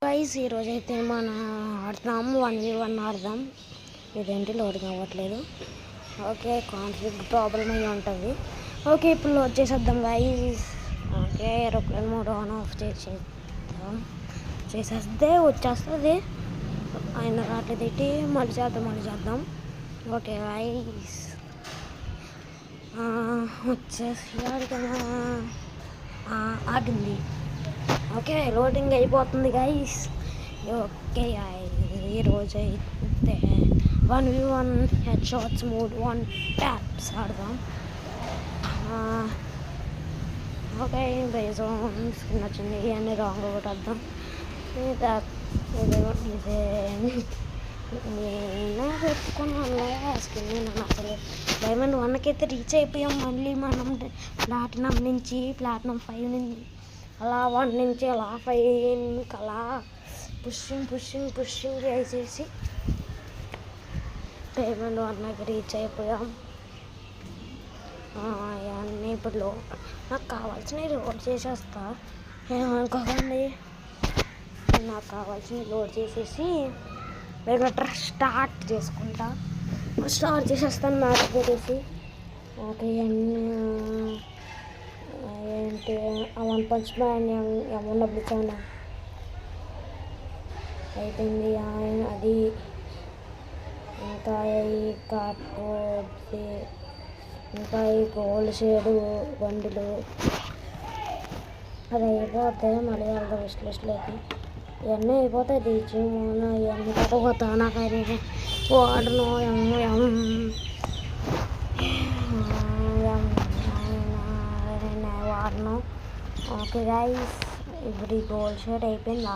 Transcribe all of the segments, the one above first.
Guys ఈరోజు అయితే మన ఆడుతున్నాము 1v1 ఆడదాం. ఇదేంటి లోడ్ అవ్వట్లేదు. ఓకే, కాన్ఫిగ్ ప్రాబ్లమ్ అయ్యి ఉంటుంది. ఓకే, ఇప్పుడు లోడ్ చేసేద్దాం guys. Okay, aeroplane mode on off చేసేస్తే వచ్చేస్తుంది. ఆయన రావట్లేదు ఏంటి, మళ్ళీ చేద్దాం. ఓకే గైస్, వచ్చేసి ఆగింది. ఓకే, లోడింగ్ అయిపోతుంది గైస్. ఓకే, ఈరోజు అయితే 1v1 head shots mode 1 taps ఆడదాం. ఓకే, బేస్ ఆన్ స్కిన్ వచ్చింది, ఇవన్నీ రాంగ్ ఒకటి వద్దాం. నేను పెట్టుకున్నాను స్కిన్. నేను అసలు డైమండ్ 1కి అయితే రీచ్ అయిపోయాం. మళ్ళీ మనం ప్లాటినం నుంచి ప్లాటినం 5 నుంచి అలా 1 నుంచి అలా 5 అలా పుషింగ్ చేసేసి డైమండ్ 1కి రీచ్ అయిపోయాం. అవన్నీ ఇప్పుడు నాకు కావాల్సినవి లోడ్ చేసేస్తా, ఏమనుకోకండి. నాకు కావాల్సినవి లోడ్ చేసేసి రెగ్యులేటర్ స్టార్ట్ చేసేస్తాను మ్యాచ్ పెట్టేసి. ఓకే, ఏంటి వన్ పంచ్ మ్యాన్ M1W7 అయిపోయింది. అది ఇంకా ఈ కార్డ్బోర్డ్, ఇంకా ఈ గోల్డ్ షేడు బండిలు అది అయిపోతాయి. మళ్ళీ వెళ్దాం విశ్లేషలోకి. ఇవన్నీ అయిపోతాయి. రీచింగ్ ఇవన్నీ తర్వాత నాకు అది వాడను వాడను. ఓకే గైస్, ఇప్పుడు ఈ గోల్డ్ షేడ్ అయిపోయిందా?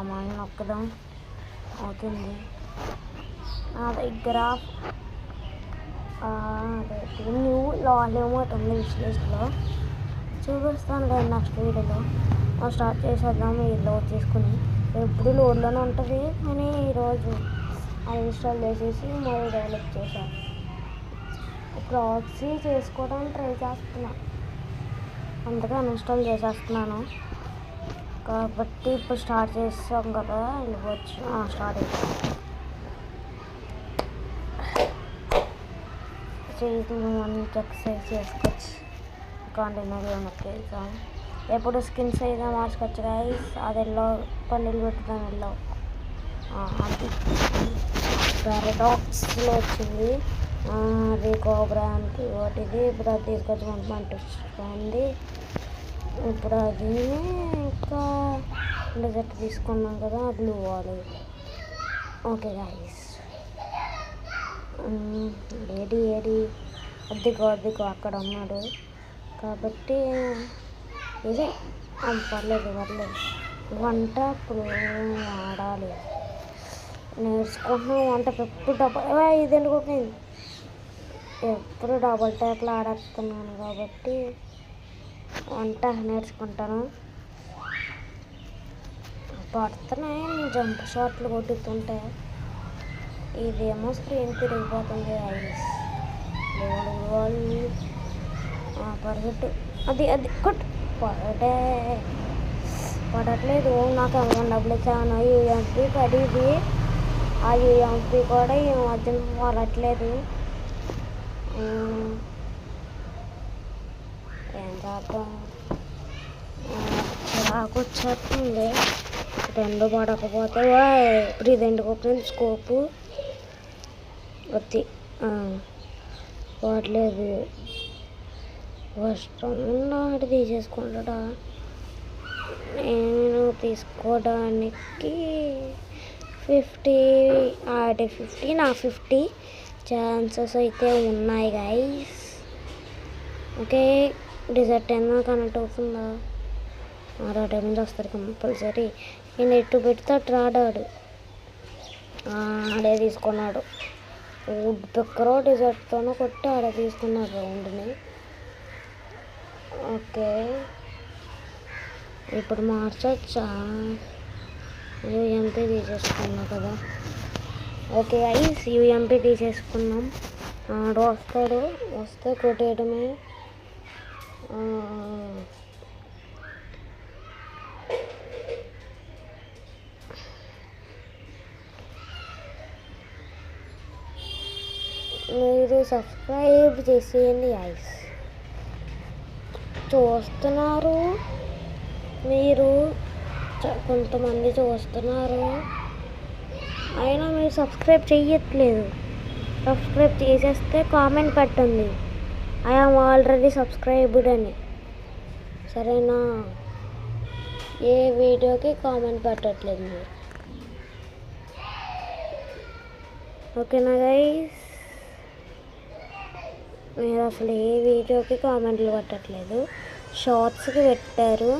మళ్ళీ నొక్కదాం. అవుతుంది నా దగ్గర. న్యూ లాలేమో ఉంది విశ్లేషలో, చూపిస్తాను కదా నెక్స్ట్ వీడియోలో. స్టార్ట్ చేసేద్దాం. ఇది లోడ్ చేసుకుని ఎప్పుడు లోడ్లోనే ఉంటుంది, కానీ ఈరోజు అది ఇన్స్టాల్ చేసేసి మళ్ళీ డెవలప్ చేశాను. ప్రాక్సీ చేసుకోవడానికి ట్రై చేస్తున్నా, అందుకే అన్ఇన్స్టాల్ చేసేస్తున్నాను. కాబట్టి ఇప్పుడు స్టార్ట్ చేస్తాం కదా, వెళ్ళిపోవచ్చు. స్టార్ట్ అయిపోయింది. మంచి ఎక్సర్సైజ్ చేసుకోవచ్చు. కంటిన్యూగా నొక్కేసాం. ఎప్పుడు స్కిన్స్ అయితే మార్చుకోవచ్చు గైస్. అది ఎల్లో పన్నీళ్ళు పెట్టుదాం. ఎల్లో అది పారాడాక్స్లో వచ్చింది. అది కోబ్రాన్కి ఒకటిది. ఇప్పుడు అది తీసుకొచ్చి పంపిస్తుంది. ఇప్పుడు అది ఇంకా డెజర్ట్ తీసుకున్నాం కదా, బ్లూ వాల్. ఓకే గైస్, ఏడి అద్దెకో అక్కడ ఉన్నాడు కాబట్టి ఇది పర్లేదు. వంట ఇప్పుడు ఆడాలి, నేర్చుకుంటున్నాం. వంట ఎప్పుడు ఇది ఎందుకు ఎప్పుడు డబుల్ ట్యాప్లు ఆడేస్తున్నాను కాబట్టి వంట నేర్చుకుంటాను. పడుతున్నాయి నేను జంప్ షాట్లు కొట్టుతుంటే. ఇదేమో స్క్రీన్ తిరిగిపోతుంది ఐస్. పరిగెట్టు. అది కొట్టు. పడట్లేదు. నాకు M1W7 UMP పడింది. ఆ UMP కూడా ఈ మధ్యన పడట్లేదు. ఏం చేద్దాం, చిరాకు వచ్చేస్తుంది. 2 పడకపోతే ఇప్పుడు ఇది ఎందుకు స్కోపు వచ్చి పడలేదు. ఫస్ట్ ఒకటి తీసేసుకుంటా. నేను తీసుకోవడానికి 50 నా 50 ఛాన్సెస్ అయితే ఉన్నాయి గైస్. ఓకే, డిజర్ట్ ఏమో కనెక్ట్ అవుతుందా? టైం నుంచి వస్తారు కంపల్సరీ. నేను ఎటు పెడితే అటు రాడాడు. ఆడే తీసుకున్నాడు. వుడ్ పిక్కరో డిజర్ట్తోనో కొట్టి ఆడే తీసుకున్నాడు రౌండ్ని. ఓకే, ఇప్పుడు మార్చొచ్చా? UMP తీసేసుకున్నా కదా. ఓకే ఐస్, UMP తీసేసుకున్నాం. వస్తే కొట్టేయడమే. మీరు సబ్స్క్రైబ్ చేసేయండి గైస్. చూస్తున్నారు మీరు, కొంతమంది చూస్తున్నారు, అయినా మీరు సబ్స్క్రైబ్ చెయ్యట్లేదు. సబ్స్క్రైబ్ చేసేస్తే కామెంట్ పెట్టండి, ఐ యామ్ ఆల్రెడీ సబ్స్క్రైబ్డ్ అని. సరేనా? ఏ వీడియోకి కామెంట్ పెట్టట్లేదు మీరు. ఓకేనా గైస్? మీరు అసలు ఏ వీడియోకి కామెంట్లు పెట్టట్లేదు. షార్ట్స్కి పెట్టారు,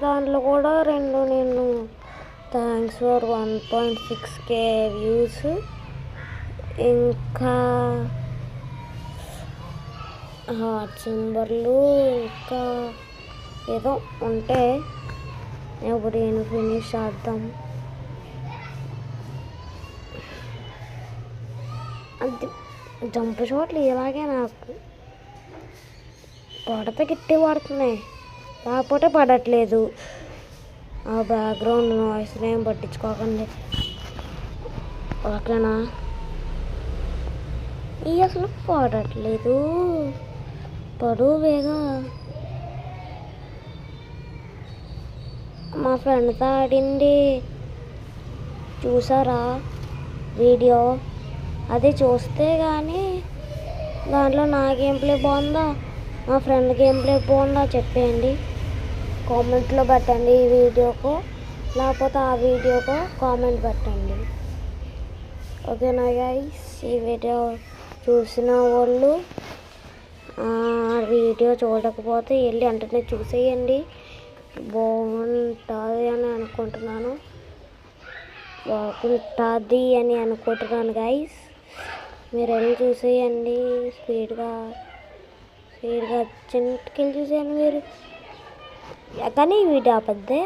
దాంట్లో కూడా నేను థ్యాంక్స్ ఫర్ 1.6K వ్యూస్, ఇంకా హార్ట్ సింబర్లు, ఇంకా ఏదో ఉంటే ఇప్పుడు నేను ఫినిష్ చేద్దాం. అది జంప్ షాట్లు ఇలాగే నాకు పడితే గిట్టి పడుతున్నాయి, లేకపోతే పడట్లేదు. ఆ బ్యాక్గ్రౌండ్ నాయిస్ని ఏం పట్టించుకోకండి, ఓకేనా? ఇవి అసలు పడట్లేదు, పడువు వేగా. మా ఫ్రెండ్తో ఆడింది చూసారా వీడియో? అది చూస్తే కానీ దాంట్లో నా గేమ్ ప్లే బాగుందా, మా ఫ్రెండ్ గేమ్ ప్లే బాగుందా చెప్పేయండి, కామెంట్లో పెట్టండి. ఈ వీడియోకు లేకపోతే ఆ వీడియోకు కామెంట్ పెట్టండి, ఓకేనా గైస్? ఈ వీడియో చూసిన వాళ్ళు వీడియో చూడకపోతే వెళ్ళి వెంటనే చూసేయండి, బాగుంటుంది అని అనుకుంటున్నాను గైస్. మీరు వెళ్ళి చూసేయండి, స్పీడ్గా చిన్నకెళ్ళి చూసేయండి మీరు. కానీ వీడియో ఆపద్దే,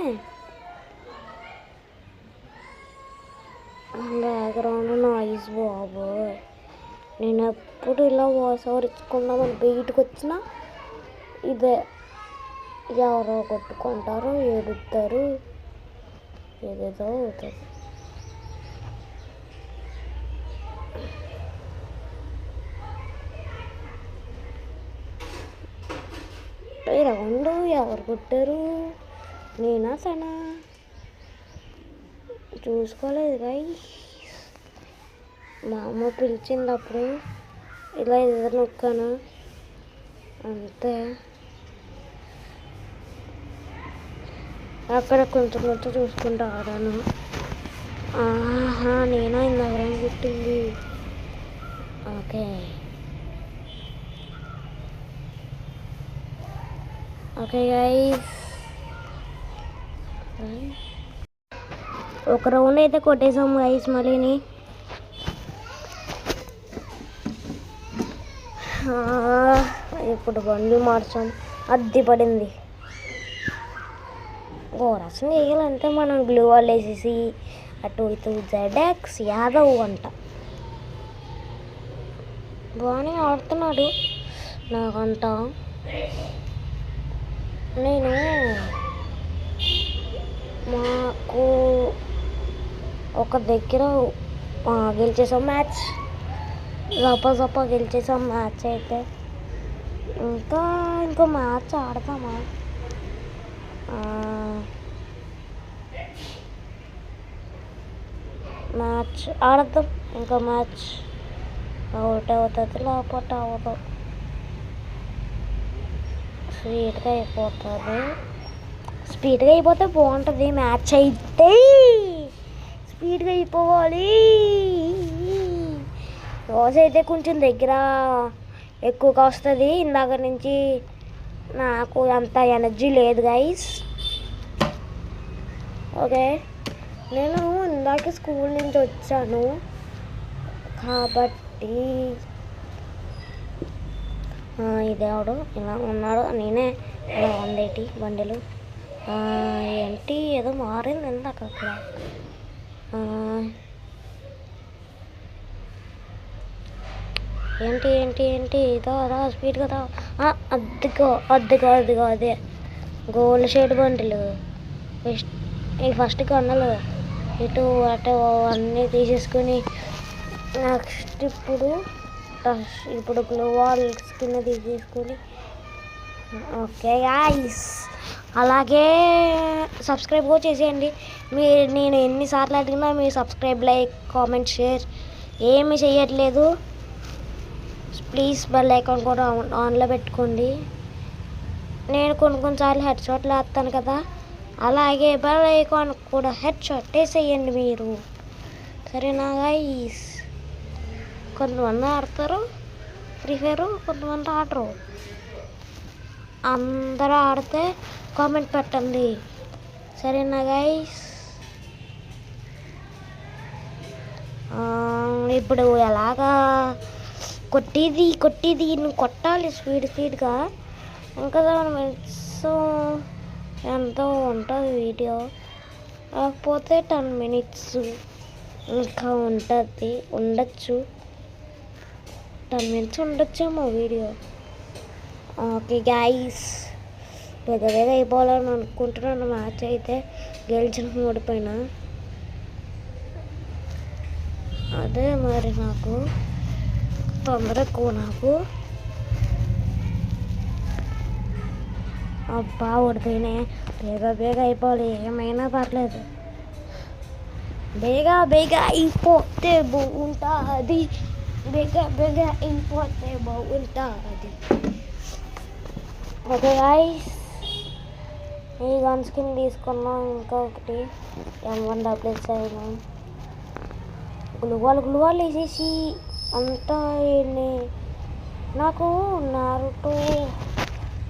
బ్యాక్గ్రౌండ్ నాయిస్ బాబు. నేను ఎప్పుడు ఇలా వాయిస్ ఓవర్ ఇచ్చుకుందామని బయటకు వచ్చినా ఇదే, ఎవరో కొట్టుకుంటారు, ఏడుస్తారు, ఏదేదో అవుతుంది. రౌండ్ ఎవరు కొట్టారు, నేనా తనా చూసుకోలేదు గైస్. మా అమ్మ పిలిచింది అప్పుడు ఇలా ఎదురు నొక్కాను అంతే. అక్కడ కొంచెం చూసుకుంటూ ఆడాను. నేనా ఇందాక కుట్టింది. ఓకే గైస్, ఒక రౌండ్ అయితే కొట్టేసాం గైస్. మళ్ళీని ఇప్పుడు బండి మార్చాం, అద్దె పడింది. రసం వేయాలంటే మనం గ్లూ వాల్ వేసేసి అటు ఇటు ZX యాదవ్ అంట బాగానే ఆడుతున్నాడు నాకంట. నేను మాకు ఒక దగ్గర గెలిచేసాం మ్యాచ్, జప గెలిచేసాం మ్యాచ్. అయితే ఇంకో మ్యాచ్ ఆడతామా? మ్యాచ్ ఆడద్దాం, ఇంకా మ్యాచ్ అవుట్ అవుతుంది లేకపోతే అవ్వదు, స్పీడ్గా అయిపోతే బాగుంటుంది. మ్యాచ్ అయితే స్పీడ్గా అయిపోవాలి. రోజు అయితే కొంచెం దగ్గర ఎక్కువగా వస్తుంది. ఇందాక నుంచి నాకు అంత ఎనర్జీ లేదు గైస్. ఓకే, నేను ఇందాక స్కూల్ నుంచి వచ్చాను కాబట్టి ఇదేవాడు ఇలా ఉన్నాడు, నేనే ఇలా 180 బండిలు ఏంటి ఏదో మారింది ఇందాక అక్కడ. ఏంటి ఇదో అదా స్పీడ్ కదా. అదిగో అదే గోల్డ్ షేడ్ బండిలు, ఫస్ట్ కన్నలు ఇటు అటు అన్నీ తీసేసుకొని నెక్స్ట్ ఇప్పుడు ఇప్పుడు గ్లో వాల్ స్కిన్ తీసేసుకొని ఓకే గాయ్స్ అలాగే సబ్స్క్రైబ్ కూడా చేసేయండి. నేను ఎన్నిసార్లు అడిగినా మీరు సబ్స్క్రైబ్, లైక్, కామెంట్, షేర్ ఏమి చేయట్లేదు. ప్లీజ్ బెల్ ఐకాన్ కూడా ఆన్లో పెట్టుకోండి. నేను కొన్నిసార్లు హెడ్ షాట్లు వేస్తాను కదా, అలాగే బెల్ ఐకాన్ కూడా హెడ్ షాట్ వేసేయండి మీరు, సరేనా గైస్? కొంతమంది ఆడతారు ఫ్రీ ఫైర్, కొంతమంది ఆడరు. అందరూ ఆడితే కామెంట్ పెట్టండి, సరేనా గైస్? ఇప్పుడు ఎలాగా కొట్టిది నువ్వు కొట్టాలి స్పీడ్గా. ఇంకా 7 minutes ఎంతో ఉంటుంది వీడియో, కాకపోతే 10 minutes ఇంకా ఉండొచ్చు 10 minutes ఉండొచ్చేమో వీడియో. ఓకే గాయ్స్, వేగ అయిపోవాలని అనుకుంటున్నాను. మ్యాచ్ అయితే గెలిచిన ఓడిపోయినా అదే మరి నాకు తొందర ఎక్కువ. నాకు అబ్బా ఓడిపోయినాయి. బేగ అయిపోవాలి, ఏమైనా పర్లేదు. బేగ అయిపోతే బాగుంటుంది. బేగ అయిపోతే బాగుంటుంది. ఓకే గాయ్స్, ఈ గన్ స్కిన్ తీసుకున్నాం. ఇంకొకటి M1XXX గ్లువాల్ వేసేసి అంతా. నాకు నారుతో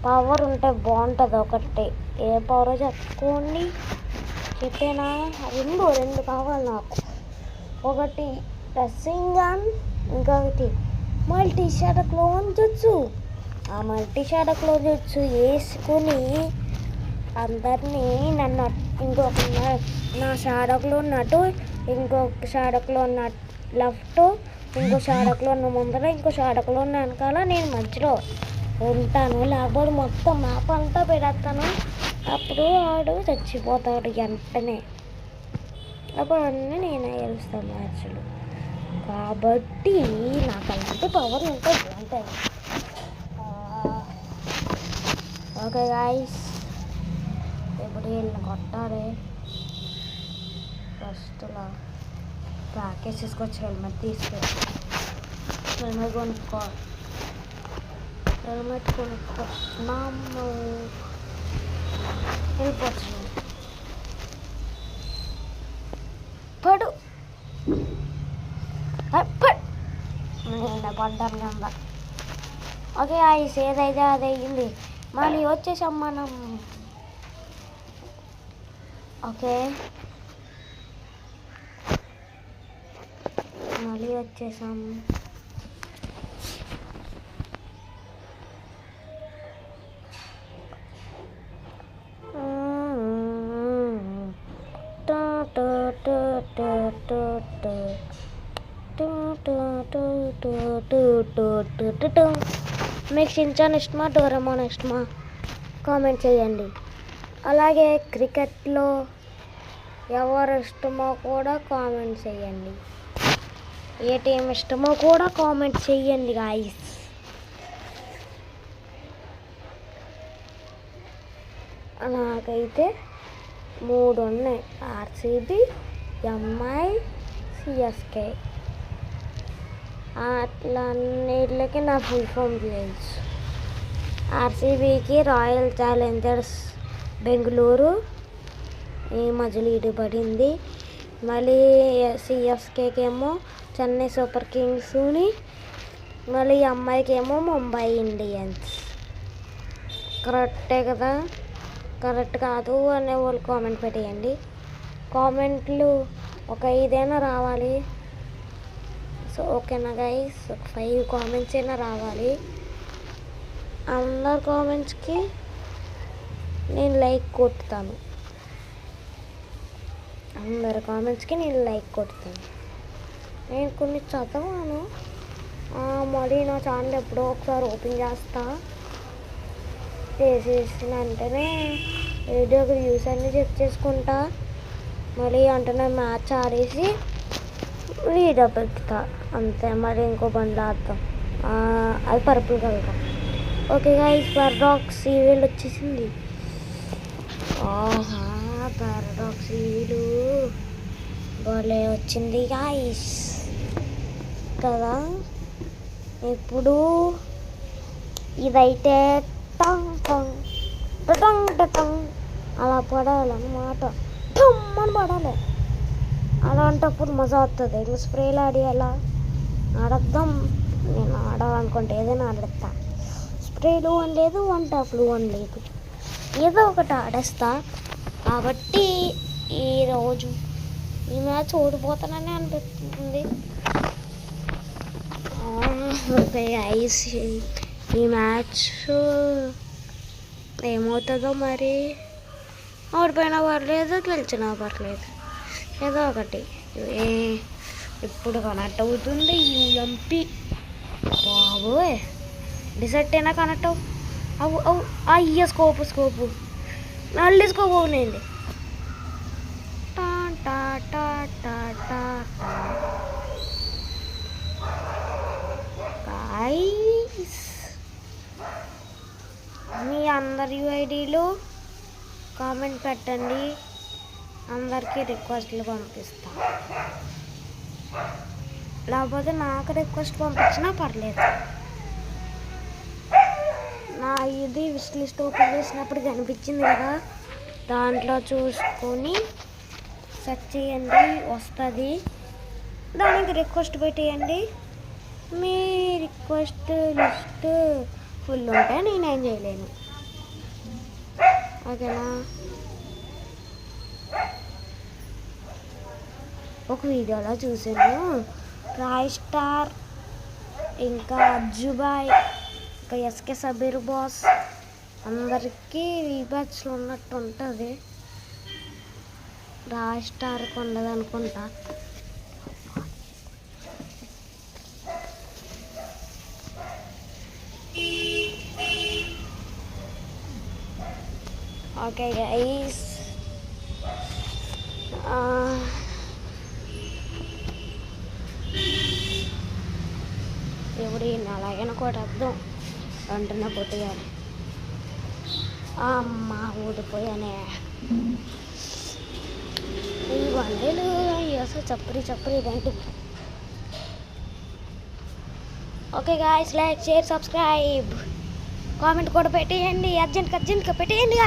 పవర్ ఉంటే బాగుంటుంది. ఒకటి ఏ పవర్ చెప్పుకోండి, చెప్పేనా? రెండు కావాలి నాకు. ఒకటి ప్రెస్సింగ్ గన్, ఇంకొకటి మల్టీ షాట్ క్లోన్ జొచ్చు. ఆ మల్టీ షాట్ క్లోన్ జొచ్చు వేసుకుని అందరినీ నా షాడోక్లో ఉన్నట్టు ఇంకొక షాడోక్లో ఉన్న లెఫ్ట్, ఇంకో షాడోక్లో ఉన్న ముందర, ఇంకో షాడోక్లో ఉన్న వెనకాల నేను మధ్యలో ఉంటాను. లేకపోతే మొత్తం మ్యాప్ అంతా పెడతాను. అప్పుడు వాడు చచ్చిపోతాడు వెంటనే. అప్పుడు అన్నీ నేనే గెలుస్తాను మ్యాచ్లు. కాబట్టి నాకు అలాంటి పవర్ ఉంటే బాగుంటుంది. ఓకే గాయ్స్, ఇప్పుడు వీళ్ళని కొట్టాలి. ఫస్ట్లా ప్యాకేజ్ తీసుకొచ్చి హెల్మెట్ కొనుక్కొచ్చినాము. వెళ్ళిపోవచ్చు పడు నేను పడ్డాను కింద. ఓకే ఐస్ ఏదైతే అది అయ్యింది. మళ్ళీ వచ్చేసాం మనం. ఓకే మళ్ళీ వచ్చేసాం. మీకు షిన్చాన్ ఇష్టమా, డోరేమోన్ ఇష్టమా? కామెంట్ చేయండి. అలాగే క్రికెట్లో ఎవరు ఇష్టమో కూడా కామెంట్ చేయండి. ఏ టీం ఇష్టమో కూడా కామెంట్ చేయండి గాయ్స్. నాకైతే 3 ఉన్నాయి: RCB, MI, CSK. అట్లా అన్నిటికి నా ఫుల్ ఫామ్ తెలుసు. RCBకి రాయల్ ఛాలెంజర్స్ బెంగళూరు ఈ మధ్యలో ఇటుపడింది. మళ్ళీ CSKకి ఏమో చెన్నై సూపర్ కింగ్స్ని, మళ్ళీ MIకి ఏమో ముంబై ఇండియన్స్. కరెక్టే కదా? కరెక్ట్ కాదు అనే వాళ్ళు కామెంట్ పెట్టేయండి. కామెంట్లు ఒక 5 అయినా రావాలి. సో ఓకేనా గైస్? 5 కామెంట్స్ అయినా రావాలి. అందరు కామెంట్స్కి నేను లైక్ కొట్టుతాను. నేను కొన్ని చదవాను. మళ్ళీ నా ఛానల్ ఎప్పుడో ఒకసారి ఓపెన్ చేసేసిన వెంటనే వీడియోకి వ్యూస్ అన్నీ చెక్ చేసుకుంటా. మళ్ళీ వెంటనే మ్యాచ్ ఆడేసి వీడియో పెడతా. అంతే, మరి ఇంకో బండ్లు ఆడతాం. అది purple colour. Okay guys, paradox evil వచ్చేసింది. ఆహా, పారాడాక్స్ ఈవెల్ భలే వచ్చింది గాయ్స్ కదా. ఇప్పుడు ఇదైతే టంగ్ టంగ్ టంగ్ టంగ్ అలా పడాలన్నమాట. టమ్మని పడాలి. అలాంటప్పుడు మజా వస్తుంది. ఇంకా స్ప్రేలు ఆడియాలా ఆడద్దాం. నేను ఆడాలనుకుంటే ఏదైనా ఆడేస్తా. స్ప్రేలు అని లేదు, వన్ టాప్లు అని లేదు, ఏదో ఒకటి ఆడేస్తా. కాబట్టి ఈరోజు ఈ మ్యాచ్ ఓడిపోతానని అనిపిస్తుంది. ఐస్ ఈ మ్యాచ్ ఏమవుతుందో మరి. ఓడిపోయినా పర్లేదు, గెలిచినా పర్లేదు, ఏదో ఒకటి. ఇప్పుడు కనెక్ట్ అవుతుంది యూఎంపీ. బాబోయ్, డిసెట్ అయినా కనెక్ట్ అవు అయ్యో స్కోపు మళ్ళీ స్కోప్ అవునండి. మీ అందరి యూఐడీలు కామెంట్ పెట్టండి, అందరికీ రిక్వెస్ట్లు పంపిస్తా. లేకపోతే నాకు రిక్వెస్ట్ పంపించినా పర్లేదు. నా ఇది విష్ లిస్ట్ ఓపెన్ చేసినప్పుడు కనిపించింది కదా, దాంట్లో చూసుకొని సెర్చ్ చేయండి, వస్తుంది. దానికి రిక్వెస్ట్ పెట్టేయండి. మీ రిక్వెస్ట్ లిస్ట్ ఫుల్ ఉంటే నేనేం చేయలేను. ఓకేనా. ఒక వీడియోలో చూసాను, రాయ్ స్టార్, ఇంకా అజ్జుబాయ్, ఇంకా ఎస్కే సబీర్ బాస్ అందరికీ రీబ్యాచ్లు ఉన్నట్టు ఉంటుంది. రాయ్ స్టార్కి ఉండదు అనుకుంటా. ఓకే గైస్, ఎవరు అలాగైనా కొట్టేద్దాం అంటున్నా పొట్టుగానే. అమ్మ ఊడిపోయానే. ఈ వందలు అసలు చప్పరి ఇదేంటి. Okay guys, like, share, subscribe, comment కూడా పెట్టేయండి. అర్జెంట్గా పెట్టేయండి.